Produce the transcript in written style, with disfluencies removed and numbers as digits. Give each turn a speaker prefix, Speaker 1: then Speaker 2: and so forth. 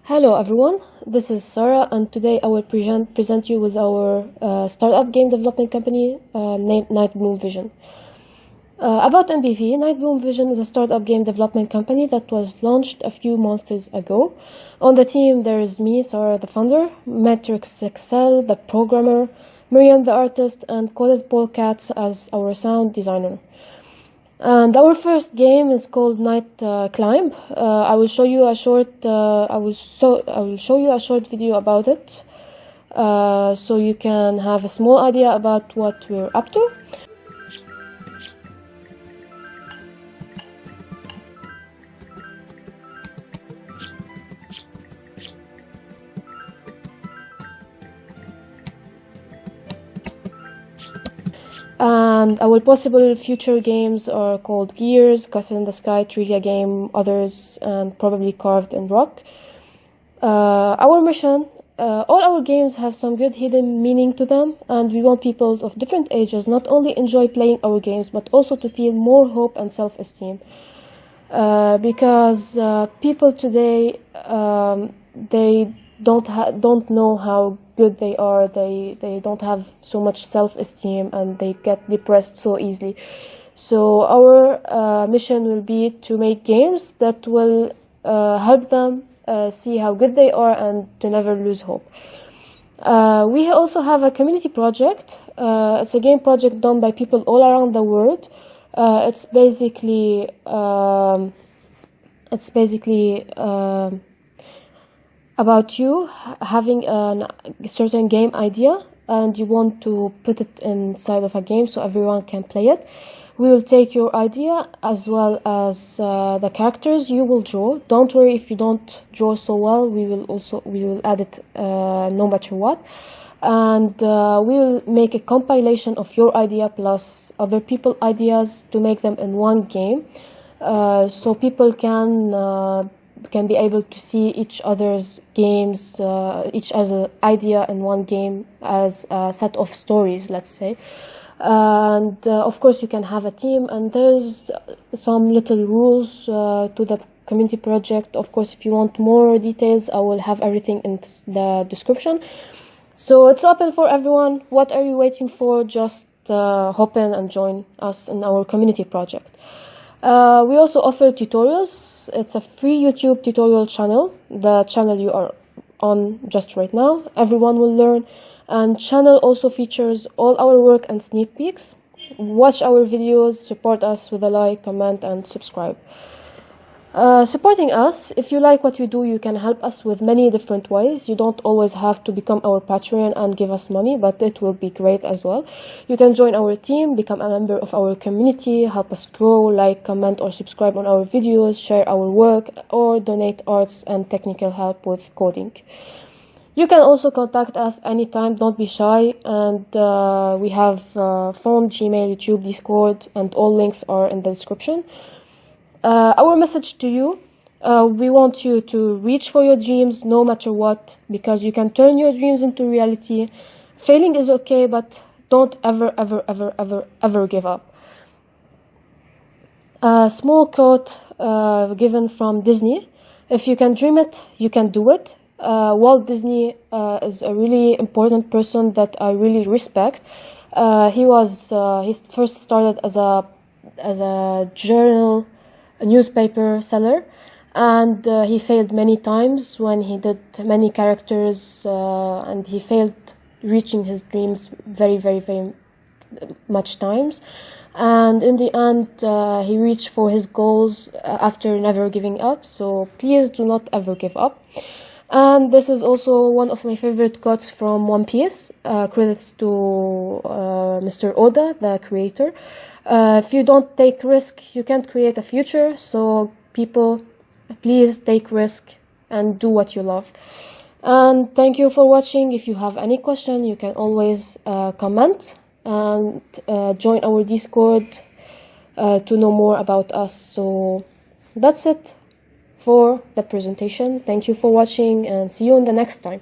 Speaker 1: Hello everyone, this is Sara, and today I will present you with our startup game development company named nightbloomvision. About NBV, nightbloomvision is a startup game development company that was launched a few months ago. On the team there is me, Sara the founder, Matrix Excel the programmer, Miriam the artist, and Colette Paul Katz as our sound designer. And our first game is called Night Climb. I will show you a short. I will show you a short video about it, so you can have a small idea about what we're up to. And our possible future games are called Gears, Castle in the Sky, Trivia Game, others, and probably Carved in Rock. Our mission, all our games have some good hidden meaning to them, and we want people of different ages not only enjoy playing our games, but also to feel more hope and self-esteem. Because people today, they don't know how good they are. They don't have so much self-esteem, and they get depressed so easily. So our mission will be to make games that will help them see how good they are and to never lose hope. We also have a community project. It's a game project done by people all around the world. It's basically about you having a certain game idea and you want to put it inside of a game so everyone can play it. We will take your idea as well as the characters you will draw. Don't worry if you don't draw so well, we will add it no matter what. And we will make a compilation of your idea plus other people's ideas to make them in one game, so people can be able to see each other's games, each other's idea in one game as a set of stories, let's say. And of course you can have a team, and there's some little rules to the community project. Of course, if you want more details, I will have everything in the description. So it's open for everyone. What are you waiting for? Just hop in and join us in our community project. We also offer tutorials. It's a free YouTube tutorial channel, the channel you are on just right now. Everyone will learn, and channel also features all our work and sneak peeks. Watch our videos, support us with a like, comment, and subscribe. Supporting us, if you like what we do, you can help us with many different ways. You don't always have to become our Patreon and give us money, but it will be great as well. You can join our team, become a member of our community, help us grow, like, comment, or subscribe on our videos, share our work, or donate arts and technical help with coding. You can also contact us anytime, don't be shy, and we have phone, Gmail, YouTube, Discord, and all links are in the description. Our message to you, we want you to reach for your dreams no matter what, because you can turn your dreams into reality. Failing is okay, but don't ever give up. A small quote given from Disney: if you can dream it, you can do it. Walt Disney is a really important person that I really respect. He first started as a newspaper seller, and he failed many times when he did many characters, and he failed reaching his dreams very much times, and in the end he reached for his goals after never giving up. So please do not ever give up. And this is also one of my favorite quotes from One Piece. Credits to Mr. Oda, the creator. If you don't take risk, you can't create a future. So people, please take risk and do what you love. And thank you for watching. If you have any question, you can always comment and join our Discord to know more about us. So that's it for the presentation. Thank you for watching, and see you in the next time.